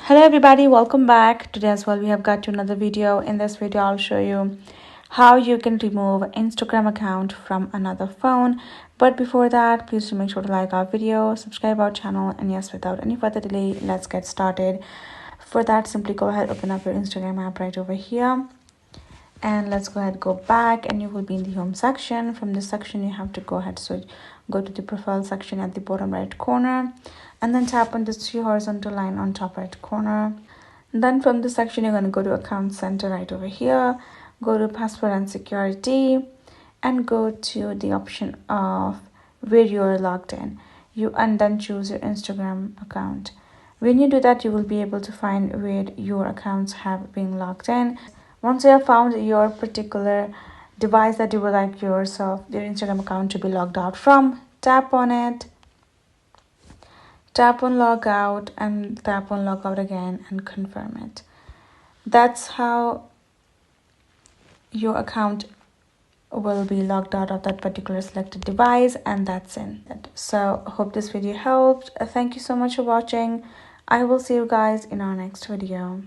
Hello everybody, welcome back. Today as well we have got to another video. In this video I'll show you how you can remove Instagram account from another phone. But before that, please do make sure to like our video, subscribe our channel, and yes, without any further delay, let's get started. For that, simply go ahead, open up your Instagram app right over here, and let's go ahead, go back, and you will be in the home section. From this section you have to go ahead, so go to the profile section at the bottom right corner, and then tap on this three horizontal line on top right corner. And then from this section you're going to go to account center right over here, go to password and security, and go to the option of where you are logged in, and then choose your Instagram account. When you do that, you will be able to find where your accounts have been logged in. Once you have found your particular device that you would like your Instagram account to be logged out from, tap on it, tap on log out, and tap on log out again and confirm it. That's how your account will be logged out of that particular selected device, and that's it. So hope this video helped. Thank you so much for watching. I will see you guys in our next video.